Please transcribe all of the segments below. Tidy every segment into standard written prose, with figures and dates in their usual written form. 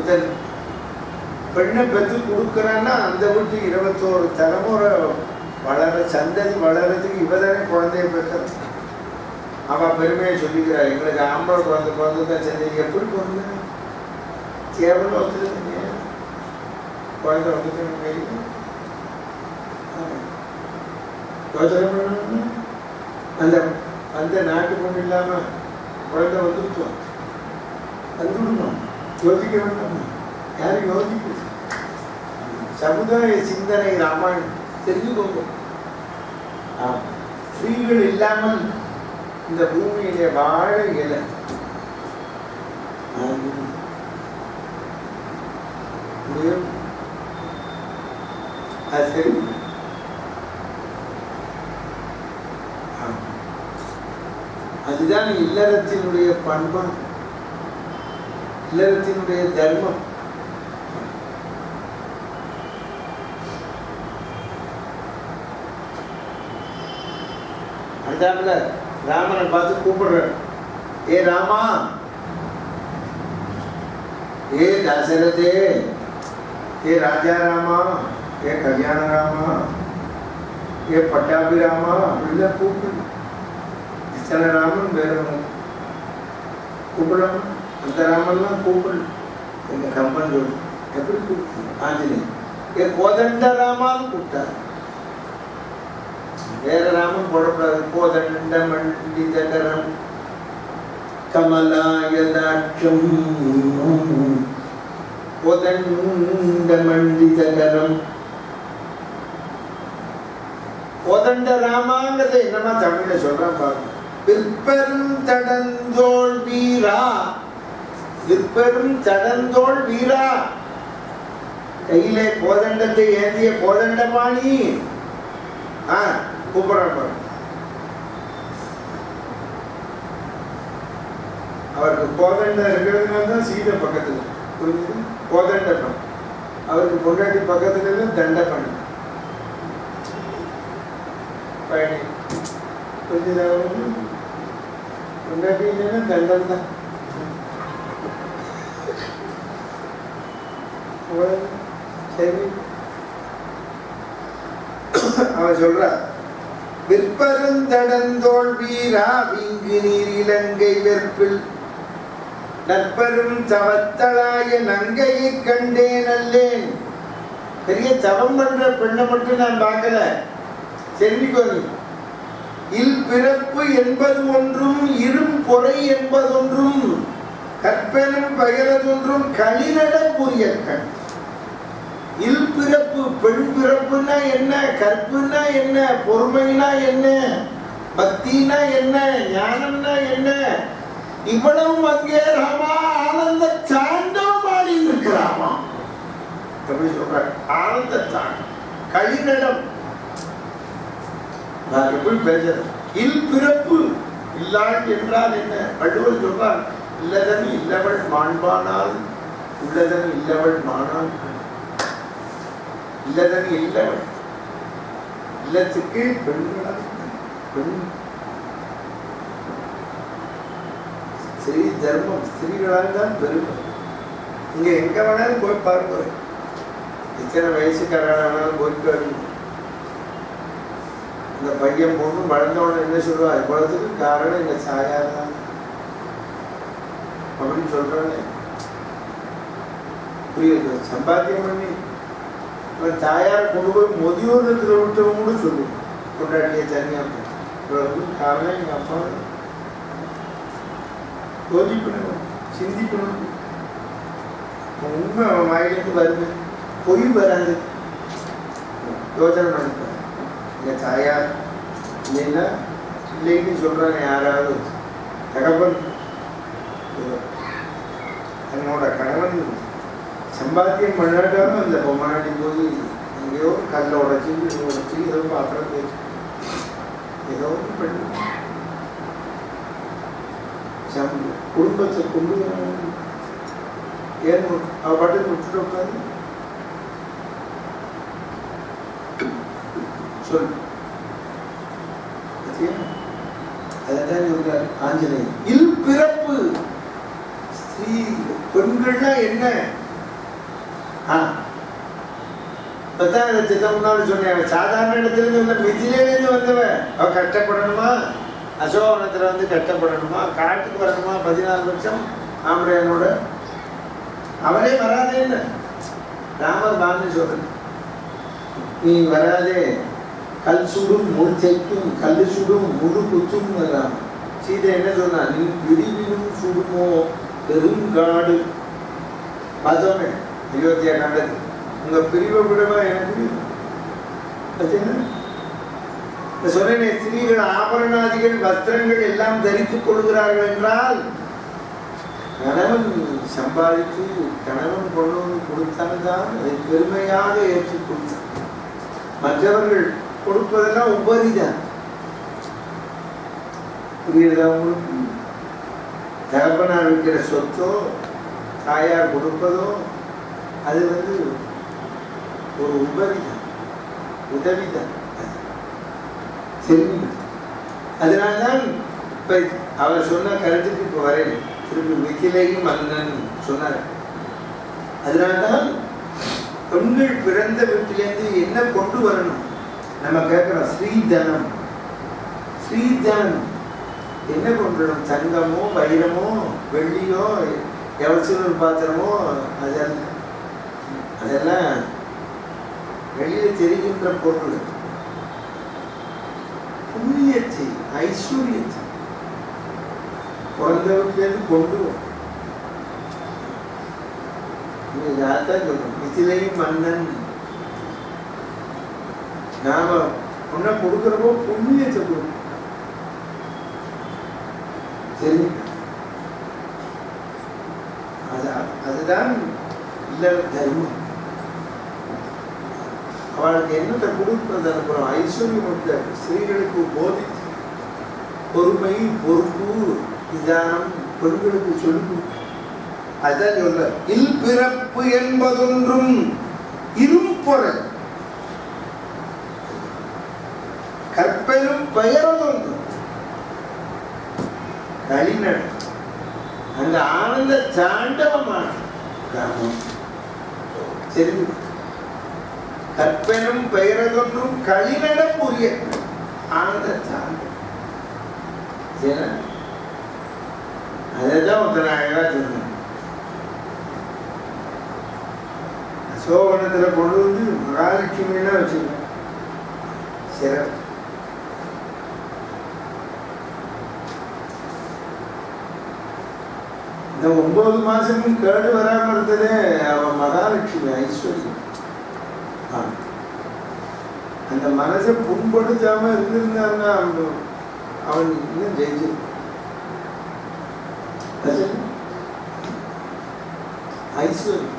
ஒருத்தன் பெண்ணை பெற்று கொடுக்குறான்னா அந்த வீட்டு 21 தலைமுறை வளர, சந்ததி வளர்றதுக்கு இவதானே குழந்தைய பெற்றார். அவன் பெருமையை சொல்லிக்கிறார், எங்களுக்கு ஆம்பளை குழந்தை தான் சந்ததி. எப்படி பிறந்த கேவலம் வந்துருந்தீங்க குழந்தை வந்துட்டு கையில் யோசனை பண்ணணும். அந்த அந்த நாட்டு பொண்ணு இல்லாம குழந்தை வந்துருச்சோம், வந்துடணும். யோசிக்க வேண்டாமா? யாரும் யோசிக்க. சமுதாய சிந்தனை ராமாயணம் தெரிஞ்சுக்கோங்க. ஸ்திரீகள் இல்லாமல் இந்த பூமியிலே வாழ இயல. அது சரி. அதுதான் இல்லறத்தினுடைய பண்பு, இல்லறத்தினுடைய தர்மம். அதாமல ராமனை பார்த்து கூப்பிடுற, ஏ ராமா, ஏ தசரதே, ஏ ராஜா ராமா, ஏ கல்யாண ராமா, ஏ பட்டாபி ராமா அப்படிலாம் கூப்பிடு. இத்தனை ராமன் வேற கூப்பிடலாம். அந்த ராமன்லாம் கூப்பிடு. எங்க கம்பன் சொல்லு எப்படி கூப்பிடு. ஆஞ்சநேயர் ஏ கோதண்ட ராமான்னு கூப்பிட்டார். வேற ராமன் போடக்கூடாது. கோதண்ட மண்டிதகரம் கமலாயதாட்சம், கோதண்ட மண்டிதகரம். கோதண்ட ராமாங்கிறது என்னமா தமிழ்ல சொல்றான் பாருங்க. விற்பெரும் தடந்தோள் வீரா, விற்பெரும் தடந்தோள் வீரா, கையிலே கோதண்டத்தை ஏந்திய கோதண்டபாணி. கூப்பிடுற அவருக்கு கோதண்டம் இருக்கிறதுனால தான் சீதை பக்கத்துல புரிஞ்சுது. கோதண்டபன் அவருக்கு பொண்டாட்டி பக்கத்துல தண்டபன் பயணி புரிஞ்சுதா? பொண்டாட்டி இல்லைன்னா தண்டம் தான். சரி, அவன் சொல்ற, விற்பருந்தடந்தோள் வீரா வீங்கு நீர் இலங்கை வெற்பில் நற்பெரும் தவத்தளாய நங்கையை கண்டேன் அல்லேன். பெரிய தவம் பண்ற பெண்ணை மட்டும் நான் பார்க்கல. தெரிஞ்சுக்கோ நீ. இல் பிறப்பு என்பது ஒன்றும் இரும் பொறை என்பதொன்றும் கற்பெனும் பகிரதொன்றும் களிநட புரிய கண். இல் பிறப்பு பெண் பிறப்புனா என்ன, கற்புனா என்ன, பொறுமைனா என்ன, பக்தினா என்ன, ஞானம்னா என்ன, இவ்வளவும் அங்கே ராமா ஆனந்த தாண்டவம் ஆடி இருக்கிறாமா. எப்படி சொல்ற? ஆனந்த தாண்டம், களிநடம். நான் எப்படி பேசுறது? இல் பிறப்பு இல்லாள் என்றால் என்ன? வள்ளுவர் சொல்றார், இல்லதன் இல்லவள் மாண்பானால் உள்ளதன் இல்லவள் மானால். இல்லதன் இல்லவள், இல்லத்துக்கு பெண்களால் பெண் ஸ்ரீ தர்மம், ஸ்திரீகளால் தான் பெருமை. இங்க எங்க வேணாலும் போய் பாருங்க, எத்தனை வயசுக்காரனாலும் போயிட்டு வரணும். இந்த பையன் பொண்ணு வளர்ந்தவன என்ன சொல்லுவா, இவ்வளவுக்கு காரணம் எங்க சாயார் தான் அப்படின்னு சொல்றானே. புரியுது? சம்பாத்தியம் பண்ணி தாயாரை கொண்டு போய் முதியோரத்தில் விட்டவங்க கூட சொல்லுவோம், கொண்டாட்டிய தனியா காரணம் எங்க அப்பா. யோசிக்கணும், சிந்திக்கணும். உண்மை அவன் வாயிலிருந்து வருது, பொய் வராது. யோசனை பண்ணிப்பேன். எங்கள் தாயார் இல்லைன்னா இல்லைன்னு சொல்கிறாங்க யாராவது. தகவல் தன்னோட கணவன் சம்பாத்தியம் பண்ணாட்டாலும் அந்த பொம்மாட்டி போய் எங்கேயோ கல்லை உடச்சி ஏதோ பாத்திரம் தேய்ச்சி ஏதோ ஒன்று பண்ணி குடும்பத்தை கொண்டு ஏன் அவ பாட்டுக்கு விட்டுட்டு உட்காந்து சொல். அதான் சொல்றாரு ஆஞ்சநேயர். இல் பிறப்பு, ஸ்திரீ பெண்கள்னா என்ன? இப்பதான் இந்த சித்தம் முன்னாடி சொன்னேன், சாதாரண இடத்துல இருந்து மிதிலேருந்து வந்தவன் அவ கஷ்டப்படணுமா, அசோகவனத்துல வந்து கஷ்டப்படணுமா, காட்டுக்கு வரணுமா 14 வருஷம் ஆம்பரையனோட, அவரே வராதேன்னு ராமர் பான்னு சொல்றது. நீ வராதே, கல் சுடும் முள் தைக்கும், கல் சுடும் முழு குத்தும் ராமர். சீதை என்ன சொன்னா, நீ விரிவினும் சுடுமோ பெருங்காடு. பார்த்தோமே அயோத்தியா கண்டது, உங்க பிரிவை விடவா எனக்கு சொன்னேனே, ஸ்திரீகள் ஆபரணாதிகள் வஸ்திரங்கள் எல்லாம் தரித்துக் கொள்கிறார்கள் என்றால் கணவன் சம்பாதித்து கணவன் கொண்டு வந்து கொடுத்தால்தான் அதை பெருமையாக ஏற்றுக்கொள்ளும். மற்றவர்கள் கொடுப்பதெல்லாம் உபரிதான். புரியுதா உங்களுக்கு? தகப்பனார் இருக்கிற சொத்தோ தாயார் கொடுப்பதோ அது வந்து ஒரு உபரிதான், உதவிதான். சரி, அதனால்தான் இப்ப அவர் சொன்ன கருத்துக்கு இப்ப வரேன். திரும்பி மிதிலையும் மன்னன் சொன்னார். அதனால்தான் பெண்கள் பிறந்த வீட்டிலேருந்து என்ன கொண்டு வரணும் நம்ம கேட்கிறோம். ஸ்ரீதனம், ஸ்ரீதனம் என்ன கொண்டு வரணும்? தங்கமோ வைரமோ வெள்ளியோ எவசினூர் பாத்திரமோ அதெல்லாம் வெளியில தெரிகின்ற பொருள். புண்ணியத்தை, ஐஸ்வர்யத்தை பிறந்த வீட்டிலேருந்து கொண்டு யாத்தான் சொல்றோம். மிதிலையும் மன்னன் நாம ஒன்ன கொடுக்கிறப்போ புண்ணியத்தை கொடுக்கும். சரி, அதுதான் இல்ல தர்மம். அவளுக்கு என்னத்தை கொடுப்பது அனுப்புறோம்? ஐஸ்வர்யம் கொடுத்த ஸ்திரீகளுக்கு போதித்து பொறுமை, பொறுப்பு, நிதானம் பெண்களுக்கு சொல்லி. அதுதான் சொல்ல, இல் பிறப்பு என்பதொன்றும் இரும்பொறை கற்பெரும் பெயரதொன்றும் கலிநட. அந்த ஆனந்த தாண்டவமான கிராமம். சரி, கற்பெனும் பெயரதொன்றும் களிநடம் புரிய ஆனந்த தாண்டவம். அதான் ஒருத்தர் அழகா சொன்னார். அசோகனத்துல கொண்டு வந்து மகாலட்சுமியெல்லாம் வச்சிருக்கேன். சிறப்பு. இந்த 9 மாசமும் கேடு வராம இருந்ததே அவன் மகாலட்சுமி ஐஸ்வர்யம். அந்த மனசை புண்படுத்தாம இருந்திருந்தான்னா அவன் இன்னும் ஜெயிச்சிருக்கான். ஐஸ்வர்யம்.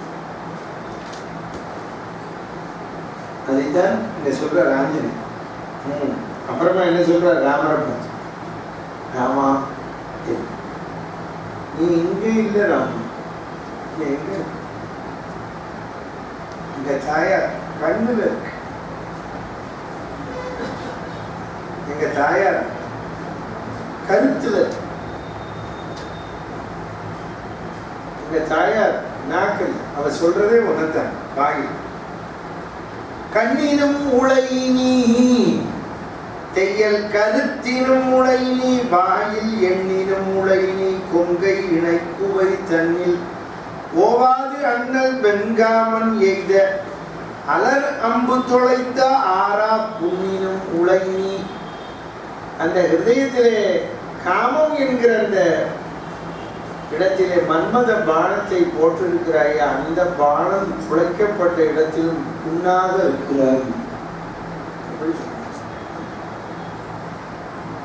அதைத்தான் இங்க சொல்ற ராஞ்சனி. அப்புறமா என்ன சொல்ற ராமரை பார்த்து, ராமா நீ இங்கே இல்லை ராமா, எங்க இந்த தாயார் கண்ணுல இருக்கு. எங்க தாயார் கருத்துல இருக்கு. எங்க தாயார் நாக்கள் அவ சொல்றதே ஒண்ணுதான், வாயில். கண்ணினும் உளையினி தையல் கருத்தினும் உளையினி வாயில் எண்ணினும் உளையினி கொங்கை இணைக்குவை தன்னில் ஓவாது அண்ணல் வெண்காமன் எய்த அலர் அம்பு தொலைத்த ஆரா புண்ணினும் உளையினி. அந்த ஹிருதயத்திலே காமம் என்கிற அந்த இடத்திலே மன்மத பானத்தை போட்டிருக்கிறாய், அந்த பானம் துளைக்கப்பட்ட இடத்திலும் புண்ணாக இருக்கிறாய்.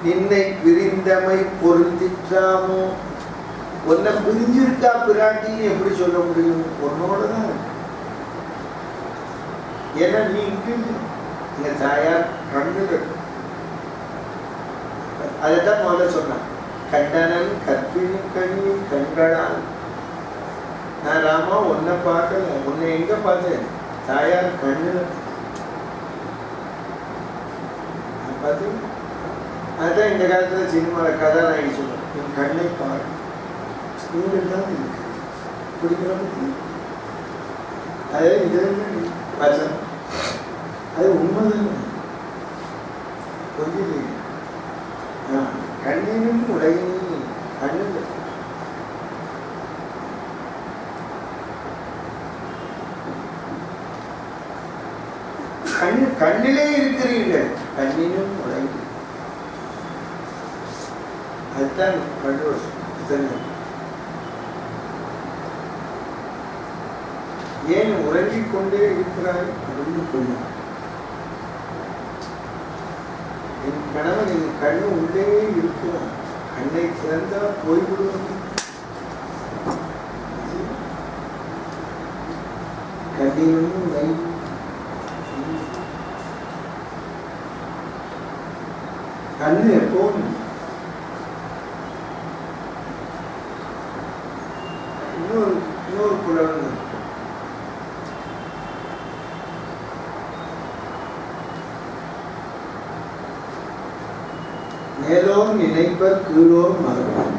நின்னை பிரிந்தமை பொருந்திற்றாமோ, உன்னை பிரிஞ்சிருக்கா பிராட்டின்னு எப்படி சொல்ல முடியும்? உன்னோடதான் இருக்கு. ஏன்னா நீ இங்க தாயார் கண்ணுல. அதைத்தான் முதல்ல சொன்னான், கண்டனன் கற்பினி கண்ணி கண்களால். நான் ராமா உன்னை பார்க்கல, உன்னை எங்க பார்த்தேன்? தாயார் கண்ணுல பார்த்து. அதுதான் இந்த காலத்துல சினிமால கதாநாயகி சொல்லுவேன், என் கண்ணை பாரு, நீங்கள் தான் இருக்கு. அது இது வச்சனம் அது உண்மைதானே கொஞ்சம் கண்ணினும் உடையினி கண்ணு கண்ணிலே இருக்கிறீர்கள் கண்ணினும் உடையினி அதுதான் ஏன் உறங்கிக் கொண்டே இருக்கிறாய் அப்படின்னு சொன்னார். என் கணவன் என் கண்ணு உள்ளே இருக்கிறான், கண்ணை திறந்தா போய்விடுவது. கண்ணினும் கண்ணு எப்போது இன்னொரு புலவன் மேலோர் நினைப்பர் கீழோர் மறப்பார்.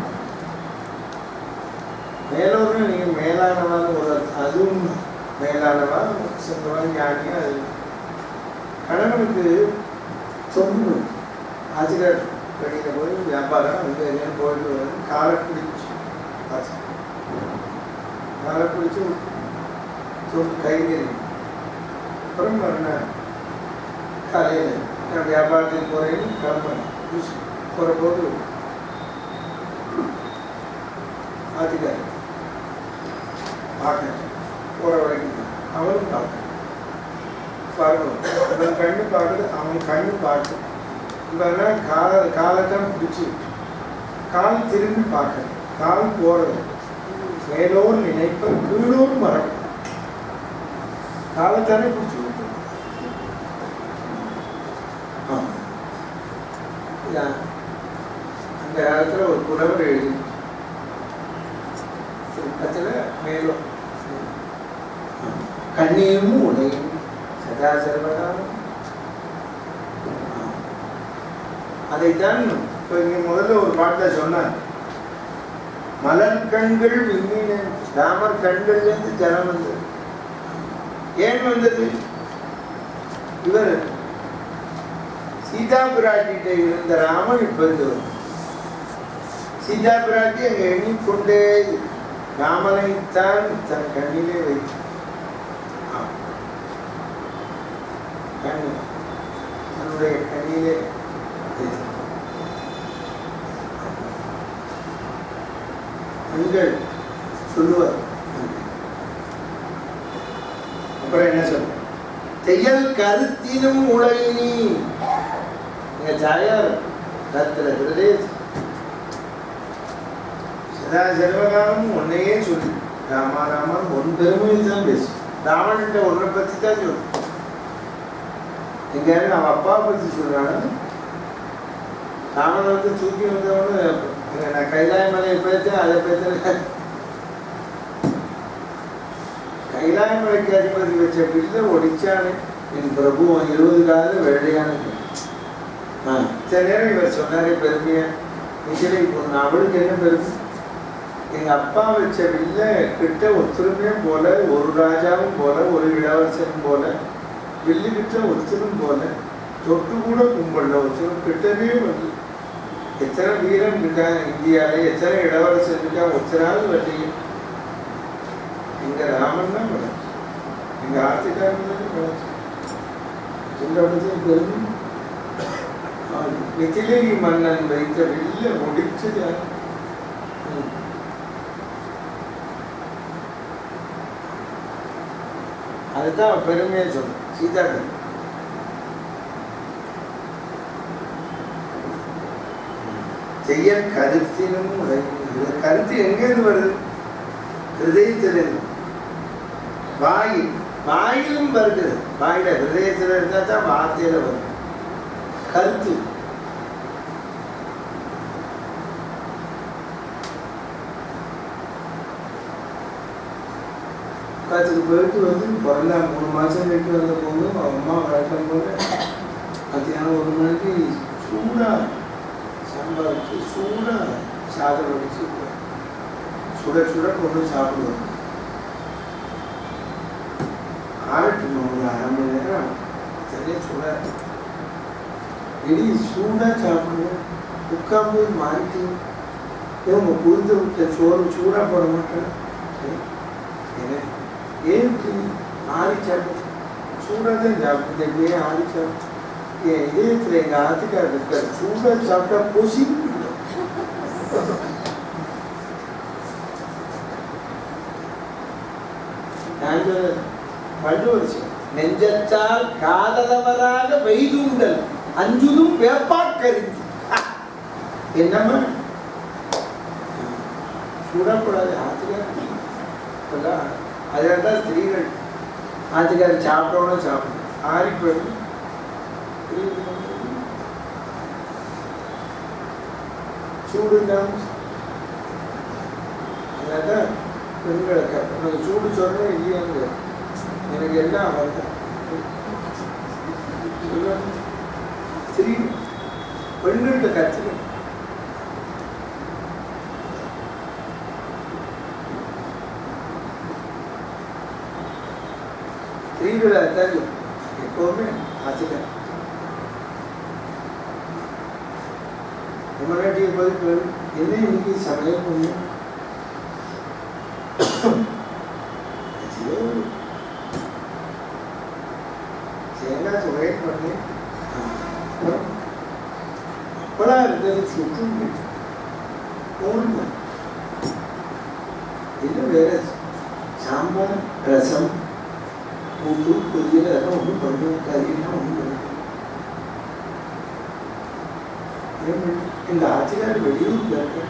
மேலோர்னு நீங்க மேலானவான்னு ஒரு அதுவும் மேலானவா சொந்தவன் ஞானியா. அது கணவனுக்கு சொல்லணும். ஆசிரியர் வெளியில் போய் வியாபாரம் அங்கே எங்கேயும் போயிட்டு வர்றது காலை பிடிச்சி சொல்லி கைங்கறி அப்புறம் மறுநாள் காலையில் நான் வியாபாரத்துக்கு போகிறேன்னு கிளம்புறேன். போகிற போது ஆசிரியர் பார்க்க போகிற வரைக்கும் அவனும் பார்க்கணும். அவன் கண்ணு பார்க்குது, அவன் கண்ணு பார்க்கணும். இப்போ காலைத்தான் பிடிச்சி கால் திரும்பி பார்க்கணும். கால் போகிறது மேலோர் நினைப்ப கீழோர் மரம் காலைத்தானே பிடிச்சி விட்டு அந்த காலத்தில் ஒரு புலவர் எழுதி சிற்பத்தில் மேலும் கண்ணியும் உடையும் சதா சர்வகாலம். அதைத்தான் இப்போ இங்கே முதல்ல ஒரு பாட்டில் சொன்னார். மலர் கண்கள் விண்மீன ராமர் கண்கள்லேருந்து ஜலம் வந்தது. ஏன் வந்தது? இவர் சீதா பிராட்டிகிட்ட இருந்த ராமன் இப்ப இருந்தவர். சீதா பிராட்டி அங்கே எண்ணிக்கொண்டே ராமனைத்தான் தன் கண்ணிலே வைத்து தன்னுடைய கண்ணிலே கண்கள் சொல்லுவார். அப்புறம் என்ன சொல்ற தையல் கருத்தினும் உலகினி எங்க சாயார் கருத்துல இருக்கிறதே சதா சர்வகாலம் ஒன்னையே சொல்லு. ராமா ராமன் ஒன் பெருமையில் தான் பேசு. ராமன்கிட்ட ஒன்றை பற்றி தான் சொல்லு. எங்க அவன் அப்பா பற்றி சொல்றாங்க. ராமன் வந்து தூக்கி வந்தவொன்னு நான் கைலாய மலையை பேத்தேன், அதை பேத்தேன். கைலாய மலைக்கு அதிபதி வச்ச வீட்டில் ஒடிச்சானே என் பிரபு 20 கால வெள்ளையான. சில நேரம் இவர் சொன்னாரே பெருமையா நிச்சலை பொண்ணு. அவளுக்கு என்ன பெருமை? எங்க அப்பா வச்ச வில்ல கிட்ட ஒத்துருமே போல, ஒரு ராஜாவும் போல, ஒரு இளவரசனும் போல, வில்லு கிட்ட ஒத்துரும் போல, தொட்டு கூட கும்பல ஒத்துரும் கிட்டவே வந்து. எத்தனை வீரம் இருக்கா இந்தியாவில, எத்தனை இளவரசன் இருக்கா, ஒத்தனாவது வட்டிங்க. எங்க ராமன் தான் வளர்ச்சி, எங்க ஆர்த்திகாரன் தான் வளர்ச்சி. பெருமை மிதிலை மன்னன் வைத்த வில்ல முடிச்சது. அதுதான் பெருமையை சொல்லும். சீதா செய்ய கருத்தினும் கருத்து எங்கேருந்து வருது? ஹிருதயத்தில். வாயிலும் வருகிறது. வாயில ஹிருதயத்தில் இருந்தா தான் வார்த்தையில வரும் கருத்து. காலத்துக்கு போயிட்டு வந்து பிறந்தா 3 மாதம் போயிட்டு வந்த போது அம்மா வளர்க்கும் போது மத்தியானம் 1 மணிக்கு சூடா சாம்பார் வச்சு சூடா சாதம் வடிச்சு சுட சுட கொண்டு சாப்பிடுவோம். ஆரட்டுமா ஒரு 1/2 மணி நேரம் சரியா சூடாக இனி சூடாக சாப்பிடுங்க. உட்காந்து மாறிட்டு இவங்க புரிந்து விட்ட சோறு சூடாக போட மாட்டேன். ஏன் ஆறி சாப்பிடு சூடாக தான் சாப்பிடுது. எப்படியே ஆறி சாப்பிடு என் இதயத்தில் எங்கள் ஆத்துக்கார் இருக்கார். சூடாக சாப்பிட்டா பொசி நான் வள்ளுவர் நெஞ்சத்தால் காதலவராக வைதுண்டல் அஞ்சுதும் வேப்பாக்கறிந்து. என்னம்மா சுடக்கூடாது ஆத்துக்கார். அதனால தான் ஸ்திரீகள் ஆத்துக்கார் சாப்பிட்டோன்னா சாப்பிடும் ஆறி போயிடும். சூடு இல்லாமல் அதனால பெண்களுக்கு உனக்கு சூடு சொன்ன இல்லையாங்க எனக்கு எல்லாம் வருது. ஸ்திரீ பெண்கள்கிட்ட கற்றுக்க ஸ்திரீகளை தான் எப்போவுமே ஆச்சுக்க. முன்னாடியே போய் என்ன இன்னைக்கு சமையல் பண்ணும் தேங்காய் சமையல் பண்ணி அப்பெல்லாம் இருந்தது சுற்று போடுங்க. இன்னும் வேற சாம்பார் ரசம் உப்பு பொரியல் அதெல்லாம் ஒன்றும் பண்ணுவேன். கறியெல்லாம் ஒன்றும் பண்ணுவேன். இந்த ஆட்சியார் வெளியூர் இருக்க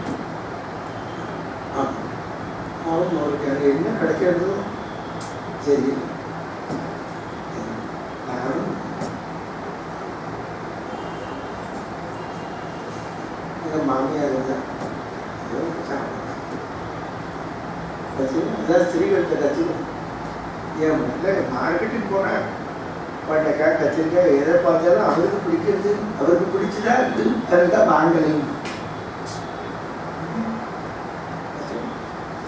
அவன் அவருக்கு அங்கே என்ன கிடைக்கிறதோ சரி. நானும் எங்கள் மாமியார் தான் அதான் ஸ்திரீகள்கிட்ட கற்றுக்கணும். ஏன் இல்லை மார்க்கெட்டுக்கு போனேன் பண்டைக்காய் கத்திரிக்காய் எதை பார்த்தாலும் அவருக்கு பிடிக்கிறது அவருக்கு பிடிச்சதா இருக்கு. அதுதான் வாங்கலையும்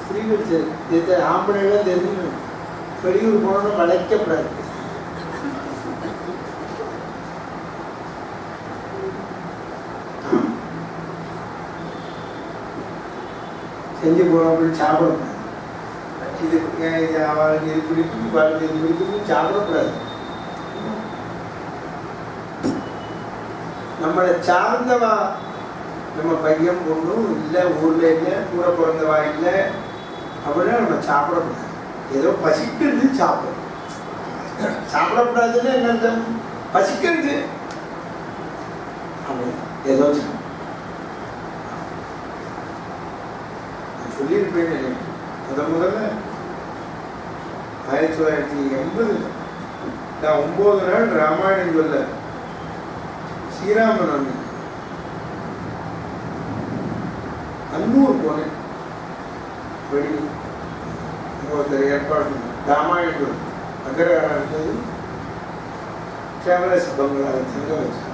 ஸ்திரீகள் சரி ஆம்பளைலாம் தெரிஞ்சுக்கணும். வெளியூர் போனோன்னு வளைக்கப்படாது. செஞ்சு போனோம் அப்படின்னு சாப்பிடக்கூடாது. இது அவளுக்கு இது பிடிக்கும் அவளுக்கு இது பிடிக்கும் சாப்பிடக்கூடாது. நம்மளை சார்ந்தவா நம்ம பையன் பொண்ணும் இல்லை ஊரில் இல்லை கூட பிறந்தவா இல்லை அப்படின்னா நம்ம சாப்பிடக்கூடாது. ஏதோ பசிக்கிறது சாப்பிடும். சாப்பிடக்கூடாதுன்னு என்ன அர்த்தம்? பசிக்கிறது அப்படி ஏதோ சொல்லியிருப்பேன்னு நினைக்கிறேன். முதல்ல 1980 நான் 9 நாள் ராமாயணம் சொல்ல ஸ்ரீராமன் அன்னூர் போனேன். வெளி ஒருத்தர் ஏற்பாடு ராமாயணம் அக்ரஹாரம் இருந்தது. டிராவலர்ஸ் பங்களா தங்க வச்சேன்.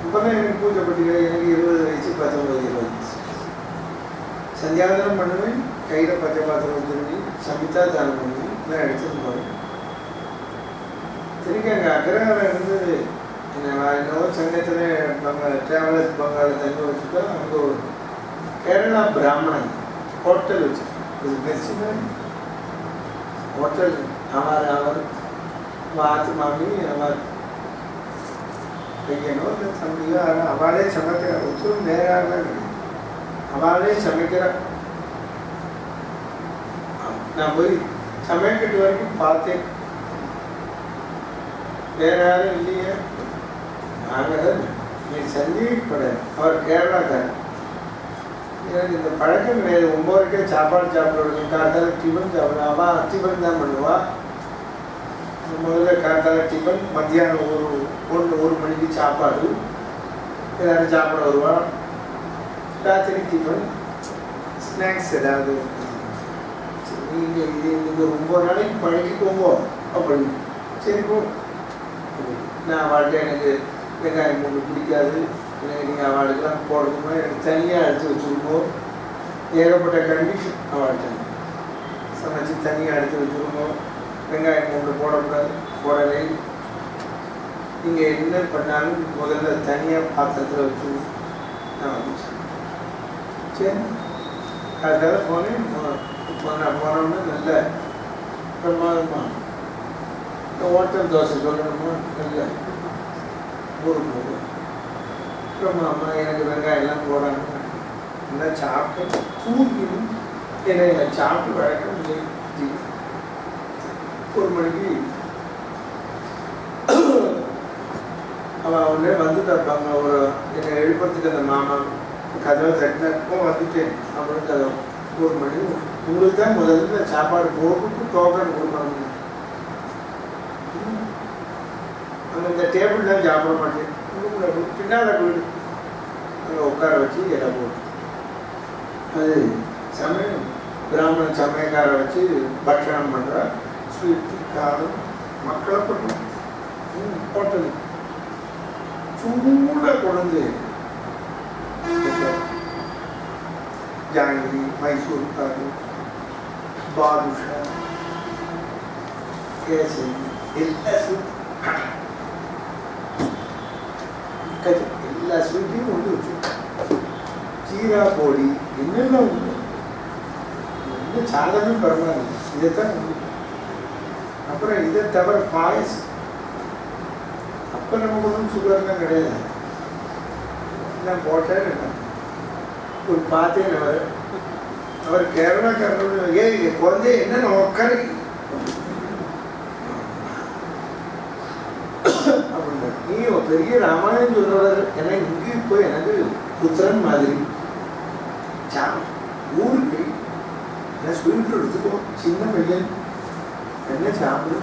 இப்போதான் எனக்கு பூஜைப்பட்டிருக்க. எனக்கு 20 வயசு 19 20 வயசு. சந்தியாதானம் பண்ணுவேன். கையில் பச்சை பாத்திரம் வச்சுருந்தி சமிதா தானம் பண்ணுவேன். நான் எடுத்துட்டு போவேன். திரும்பி அங்கே அக்ரஹாரம் இருந்தது. என்னவோ சங்கத்தில் டிராவலர்ஸ் பங்காளி தங்க வச்சுட்டா அங்கே ஒரு கேரளா பிராமணன் ஹோட்டல் வச்சு பெருசு ஹோட்டல். அவர் ஆத்து மாமி அவர் பையனோ இல்லை தம்பியோ அவளே சமைக்கிறார். ஒருத்தரும் நேராக அவளே சமைக்கிறார். நான் போய் சமைக்கிட்டு வரைக்கும் பார்த்தேன். வேற யாரும் இல்லையே. நாங்கள் நீ சந்தேகப்படாது. அவர் கேரளாக்காரர். எனக்கு இந்த பழக்கம் கிடையாது. 9 சாப்பாடு சாப்பிடுவாங்க. காத்தால டிஃபன் சாப்பிடுவா. அவள் டிஃபன் தான் பண்ணுவா. முதல்ல காத்தால டிஃபன், மத்தியானம் ஒரு மணிக்கு சாப்பாடு, எல்லாரும் சாப்பிட வருவா. ராத்திரி டிஃபன், ஸ்நாக்ஸ் ஏதாவது. நீங்கள் இது நீங்கள் 9 நாளைக்கு பழகிக்கோங்க அப்படி. சரி போ. நான் வாழ்க்கை எனக்கு வெங்காயம் மூணு பிடிக்காது. எனக்கு நீங்கள் அவளுக்கெல்லாம் போடுறதுமா எனக்கு தனியாக எடுத்து வச்சுருக்கோம். ஏகப்பட்ட கண்டிஷன் அவள்கிட்ட சமைச்சு தனியாக எடுத்து வச்சுருக்கோம். வெங்காயம் பூண்டு போடக்கூடாது, போடலை. நீங்கள் என்ன பண்ணாலும் முதல்ல தனியாக பாத்திரத்தில் வச்சு நான் வந்துச்சேன். சரி அதுக்காக போனேன். போனோம்னா நல்ல பிரமாதமாக ஹோட்டல் தோசை சொல்லணுமா, நல்ல ஊருக்கு பிரமாதமா எனக்கு வெங்காயம் எல்லாம் போடணும். நல்லா சாப்பிட்டு தூங்கிடும். ஏன்னா சாப்பிட்டு வழக்கம் இல்லை. 1 மணிக்கு அவன் உடனே வந்து தப்பாங்க. ஒரு என்னை எழுப்புறதுக்கு அந்த மாமா கதவை தட்டினப்போ வந்துட்டேன். அப்புறம் கதவை 1 மணி. உங்களுக்கு தான் முதல்ல சாப்பாடு போட்டு டோக்கன் கொடுக்கணும். அங்கே இந்த டேபிள்லாம் சாப்பிட மாட்டேன். பின்னால் போயிடு அங்கே உட்கார வச்சு இடம் போட்டு அது சமயம் பிராமண சமயக்காரை வச்சு பட்சணம் பண்ணுறா. ஸ்வீட்டு காரம் மக்களை பண்ணுறோம். ஹோட்டலு சூடாக கொண்டு ஜாங்கிரி, மைசூர் பாகு, பாதுஷா, கேசரி எல்லா ஸ்வீட்டையும் கொண்டு வச்சு சீரா பொடி என்னெல்லாம் உண்டு. இன்னும் சாதமே பரவாயில்ல. இதைத்தான் அப்புறம் இதை தவிர பாயசம். அப்போ நமக்கு ஒன்றும் சுகர்லாம் கிடையாது. நான் போட்டேன் ஒரு பார்த்தேன். அவர் கேரளாக்காரர் குழந்தை என்னென்ன உட்காரு அப்படின்னா நீ பெரிய ராமாயணம் சொல்றவர். ஏன்னா இங்கேயும் போய் எனக்கு புத்திரன் மாதிரி ஊருக்கு என்ன ஸ்வீட் எடுத்துக்கோ. சின்ன பையன் என்ன சாப்பிடு.